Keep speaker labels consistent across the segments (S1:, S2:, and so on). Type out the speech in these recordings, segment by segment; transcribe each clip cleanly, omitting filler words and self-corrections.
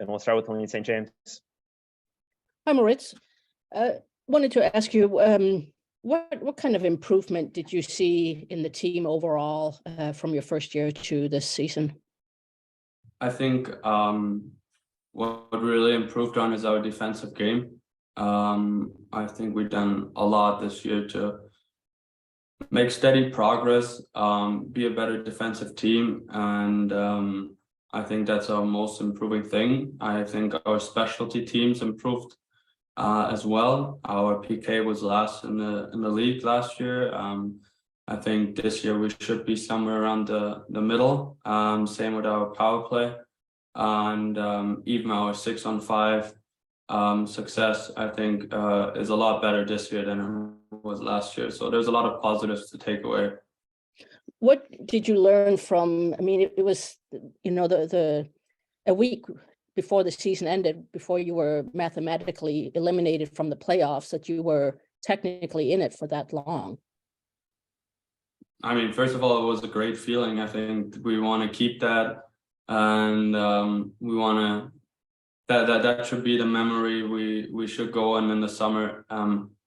S1: And we'll start with Helene St. James.
S2: Hi, Moritz. Wanted to ask you, what kind of improvement did you see in the team overall from your first year to this season?
S3: I think what really improved on is our defensive game. I think we've done a lot this year to make steady progress, be a better defensive team, and I think that's our most improving thing. I think our specialty teams improved as well. Our PK was last in the league last year. I think this year we should be somewhere around the middle. Same with our power play, and even our 6-on-5 success, I think, is a lot better this year than it was last year. So there's a lot of positives to take away.
S2: What did you learn from? I mean, it was, a week before the season ended, before you were mathematically eliminated from the playoffs, that you were technically in it for that long.
S3: I mean, first of all, it was a great feeling. I think we want to keep that, and we want to. That should be the memory we should go on in the summer.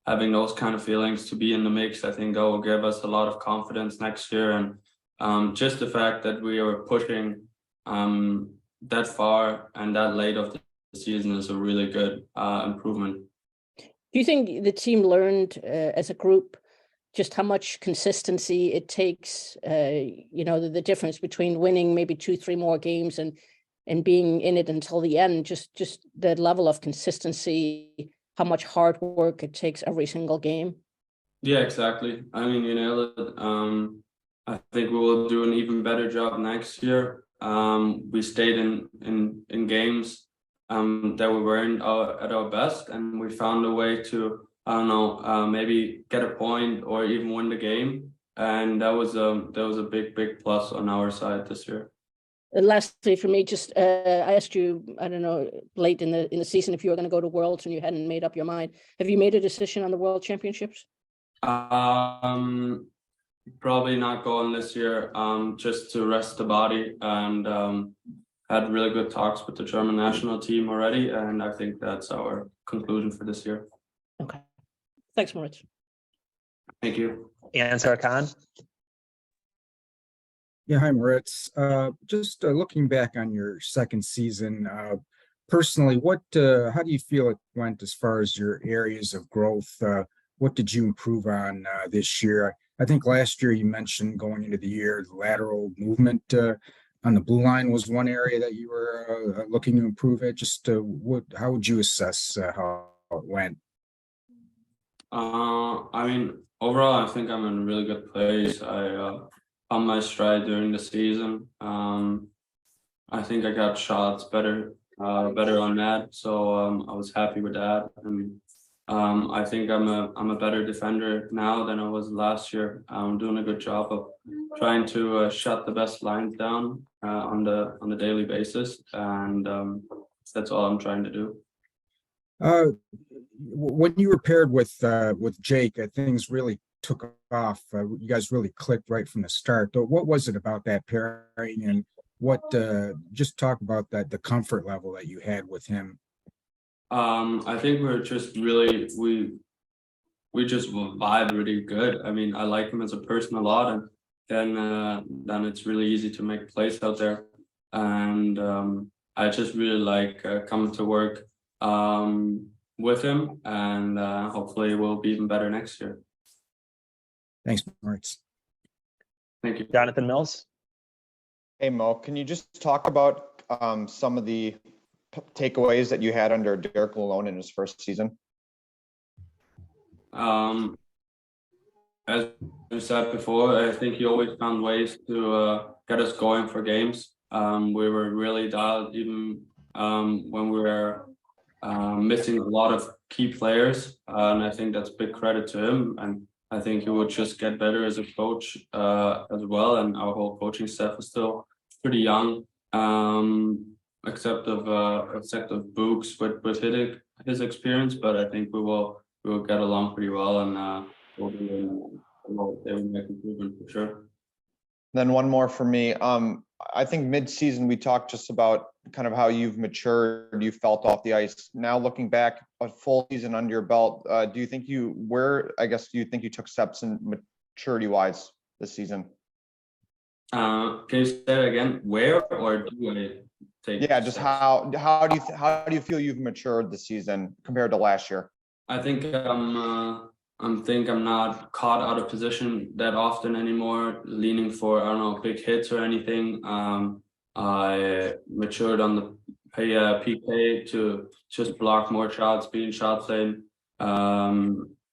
S3: Having those kind of feelings, to be in the mix, I think that will give us a lot of confidence next year. And just the fact that we are pushing that far and that late of the season is a really good improvement.
S2: Do you think the team learned as a group just how much consistency it takes? The difference between winning maybe 2-3 more games and being in it until the end, just the level of consistency, how much hard work it takes every single game.
S3: Yeah, exactly. I mean, you nailed it. I think we will do an even better job next year. We stayed in games that we weren't at our best, and we found a way to, maybe get a point or even win the game. And that was a big plus on our side this year.
S2: And lastly, for me, just I asked you, I don't know, late in the season if you were going to go to Worlds and you hadn't made up your mind. Have you made a decision on the World Championships?
S3: Probably not going this year. Just to rest the body, and had really good talks with the German national team already, and I think that's our conclusion for this year.
S2: Okay, thanks, Moritz.
S3: Thank you.
S1: Ansar Khan.
S4: Yeah, hi, Moritz. Just looking back on your second season, personally, how do you feel it went as far as your areas of growth? What did you improve on this year? I think last year you mentioned going into the year, the lateral movement on the blue line was one area that you were looking to improve at. Just how would you assess how it went?
S3: I mean, overall, I think I'm in a really good place. I on my stride during the season. I think I got shots better on that, so I was happy with that. And I think I'm a better defender now than I was last year. I'm doing a good job of trying to shut the best lines down on the daily basis, and that's all I'm trying to do.
S4: When you were paired with Jake, things really took off. You guys really clicked right from the start. What was it about that pairing, and just talk about the comfort level that you had with him?
S3: I think we're just really we just vibe really good. I mean, I like him as a person a lot, and then it's really easy to make plays out there. And I just really like coming to work with him, and hopefully we'll be even better next year.
S4: Thanks, Moritz.
S3: Thank you.
S1: Jonathan Mills.
S5: Hey, Mo, can you just talk about some of the takeaways that you had under Derek Lalonde in his first season?
S3: As you said before, I think he always found ways to get us going for games. We were really dialed even when we were missing a lot of key players, and I think that's big credit to him. And I think he would just get better as a coach as well. And our whole coaching staff is still pretty young, except of Books with his experience. But I think we will get along pretty well, and we'll make improvement for sure.
S5: Then one more for me. I think mid-season we talked just about kind of how you've matured, you felt off the ice. Now looking back, a full season under your belt, do you think you took steps in maturity-wise this season?
S3: Can you say that again? Where or do I take?
S5: Yeah, just
S3: steps?
S5: how do you feel you've matured this season compared to last year?
S3: I think I'm not caught out of position that often anymore, leaning for, I don't know, big hits or anything. I matured on the PK to just block more shots, be in shot lane. I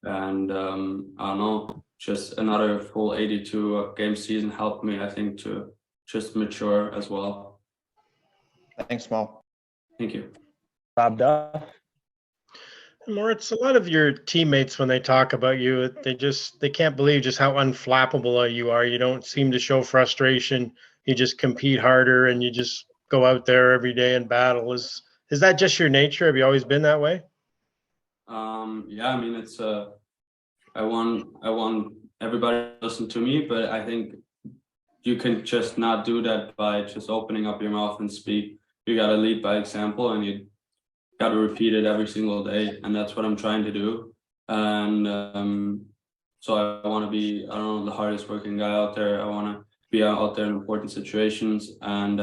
S3: don't know, just another full 82 game season helped me, I think, to just mature as well.
S5: Thanks, Mo.
S3: Thank you.
S1: Bob Duff.
S6: Moritz, a lot of your teammates, when they talk about you, they can't believe just how unflappable you are. You don't seem to show frustration. You just compete harder and you just go out there every day and battle. Is that just your nature? Have you always been that way?
S3: Yeah, I mean, it's I want everybody to listen to me, but I think you can just not do that by just opening up your mouth and speak. You got to lead by example, and you got to repeat it every single day, and that's what I'm trying to do. And so I want to be, I don't know, the hardest working guy out there. I want to be out there in important situations, and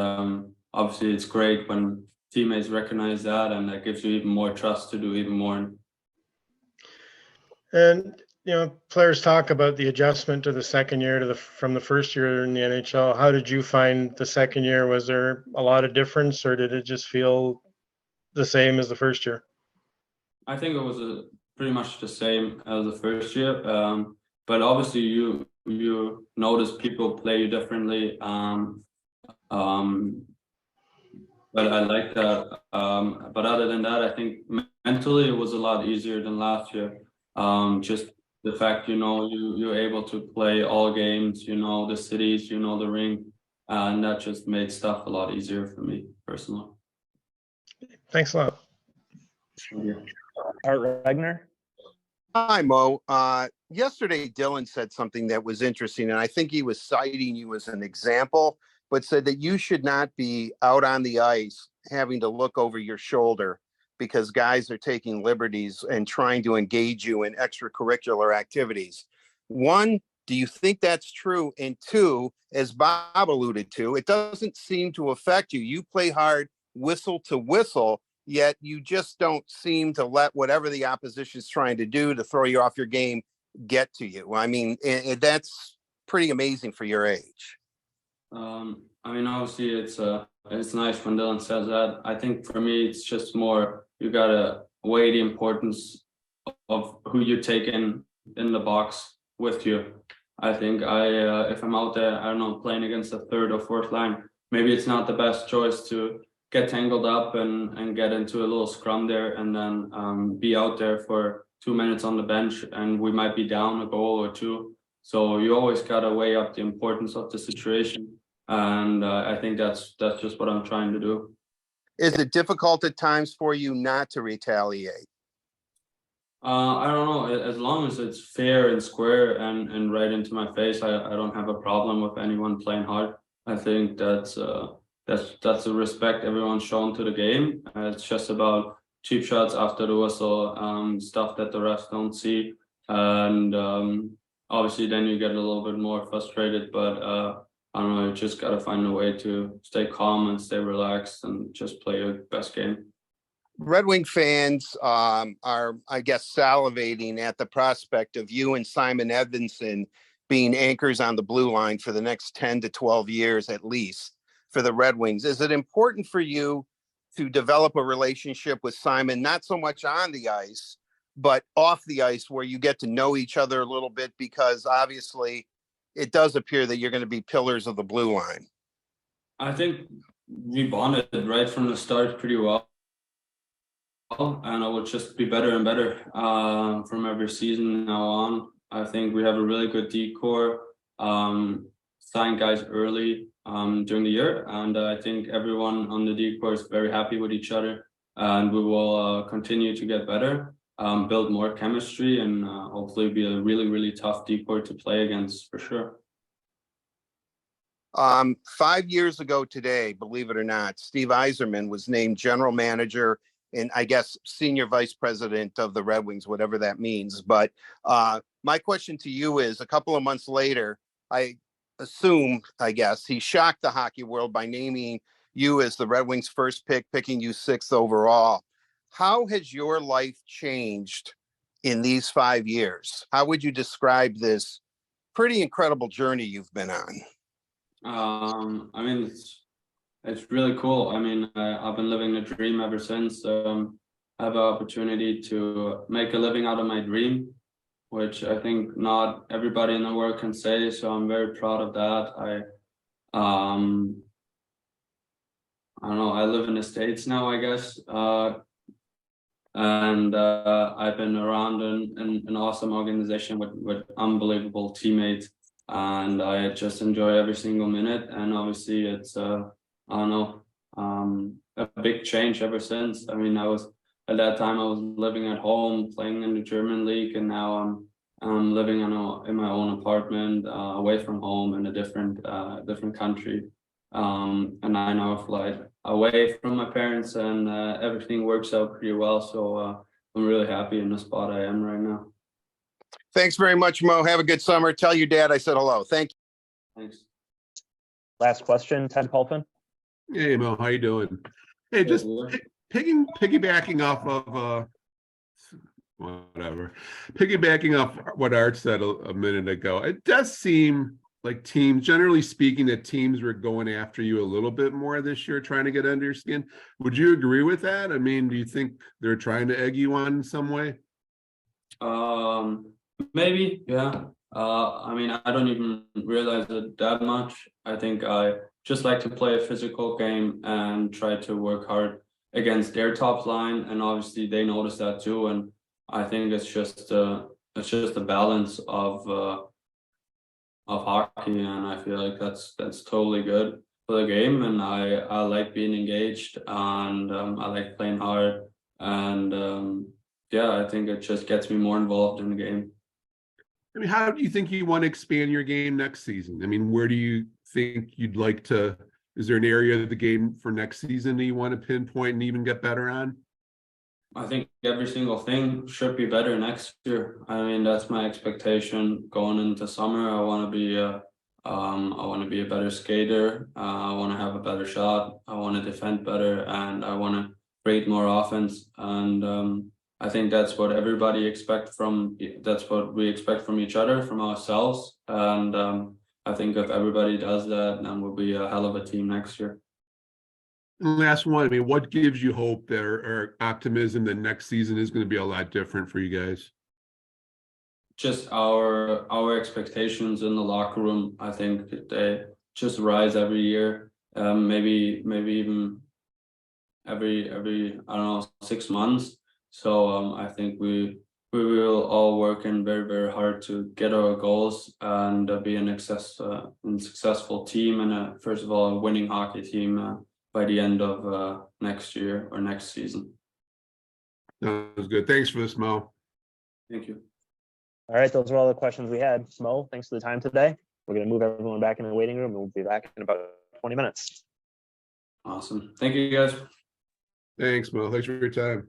S3: obviously it's great when teammates recognize that, and that gives you even more trust to do even more.
S6: And players talk about the adjustment to the second year from the first year in the NHL. How did you find the second year? Was there a lot of difference, or did it just feel the same as the first year?
S3: I think it was pretty much the same as the first year, but obviously you notice people play you differently. But I like that. But other than that, I think mentally it was a lot easier than last year. Just the fact, you're able to play all games, the cities, the ring, and that just made stuff a lot easier for me personally.
S6: Thanks a lot.
S1: Art Regner.
S7: Hi, Mo. Yesterday, Dylan said something that was interesting, and I think he was citing you as an example, but said that you should not be out on the ice having to look over your shoulder because guys are taking liberties and trying to engage you in extracurricular activities. One, do you think that's true? And two, as Bob alluded to, it doesn't seem to affect you. You play hard, whistle to whistle, yet you just don't seem to let whatever the opposition is trying to do to throw you off your game get to you. I mean, that's pretty amazing for your age.
S3: I mean, obviously it's nice when Dylan says that. I think for me, it's just more, you gotta weigh the importance of who you take in the box with you. I think if I'm out there, I don't know, playing against the third or fourth line, maybe it's not the best choice to get tangled up and get into a little scrum there and then be out there for 2 minutes on the bench, and we might be down a goal or two. So you always gotta weigh up the importance of the situation, and I think that's just what I'm trying to do.
S7: Is it difficult at times for you not to retaliate?
S3: I don't know. As long as it's fair and square and right into my face, I don't have a problem with anyone playing hard. I think that's the respect everyone's shown to the game. It's just about cheap shots after the whistle, stuff that the refs don't see, and obviously then you get a little bit more frustrated. But I don't know. You just gotta find a way to stay calm and stay relaxed and just play your best game.
S7: Red Wing fans are, I guess, salivating at the prospect of you and Simon Edvinsson being anchors on the blue line for the next 10 to 12 years at least for the Red Wings. Is it important for you to develop a relationship with Simon, not so much on the ice, but off the ice where you get to know each other a little bit? Because obviously it does appear that you're going to be pillars of the blue line.
S3: I think we bonded right from the start pretty well. And it will just be better and better from every season now on. I think we have a really good decor, signed guys early during the year, and I think everyone on the decor is very happy with each other, and we will continue to get better, build more chemistry, and hopefully be a really, really tough decor to play against for sure.
S7: 5 years ago today, believe it or not, Steve Yzerman was named general manager and I guess senior vice president of the Red Wings, whatever that means. But my question to you is, a couple of months later, I assume, I guess, he shocked the hockey world by naming you as the Red Wings first pick, picking you 6th overall. How has your life changed in these 5 years? How would you describe this pretty incredible journey you've been on?
S3: I mean, it's really cool. I mean, I've been living the dream ever since. I have an opportunity to make a living out of my dream, which I think not everybody in the world can say. So I'm very proud of that. I don't know. I live in the States now, I guess, and I've been around an awesome organization with unbelievable teammates, and I just enjoy every single minute. And obviously, it's I don't know, a big change ever since. I mean, at that time I was living at home, playing in the German league, and now I'm living in my own apartment, away from home in a different country. And I now fly away from my parents, and everything works out pretty well. So I'm really happy in the spot I am right now.
S7: Thanks very much, Mo. Have a good summer. Tell your dad I said hello. Thank you.
S3: Thanks.
S1: Last question, Ted Pulpin.
S8: Hey, Mo, how you doing? Hey, just piggybacking off of piggybacking off what Art said a minute ago. It does seem like teams, generally speaking, that teams were going after you a little bit more this year, trying to get under your skin. Would you agree with that? I mean, do you think they're trying to egg you on in some way?
S3: Maybe, yeah. I mean, I don't even realize it that much. I think I just like to play a physical game and try to work hard against their top line, and obviously they notice that too. And I think it's just a balance of hockey, and I feel like that's totally good for the game. And I like being engaged, and I like playing hard, and yeah, I think it just gets me more involved in the game.
S8: I mean, how do you think you want to expand your game next season? I mean, where do you think you'd like to? Is there an area of the game for next season that you want to pinpoint and even get better on?
S3: I think every single thing should be better next year. I mean, that's my expectation going into summer. I want to be a better skater. I want to have a better shot. I want to defend better, and I want to create more offense. And I think that's what everybody expects from. That's what we expect from each other, from ourselves. And I think if everybody does that, then we'll be a hell of a team next year.
S8: Last one. I mean, what gives you hope there or optimism that next season is going to be a lot different for you guys?
S3: Just our expectations in the locker room. I think they just rise every year. Maybe even every I don't know, 6 months. So I think we will all work in very, very hard to get our goals and be a successful team, and first of all a winning hockey team by the end of next year or next season.
S8: Sounds good. Thanks for this, Mo.
S3: Thank you.
S1: All right, those are all the questions we had. Mo, thanks for the time today. We're going to move everyone back in the waiting room, and we'll be back in about 20 minutes.
S3: Awesome. Thank you, guys.
S8: Thanks, Mo. Thanks for your time.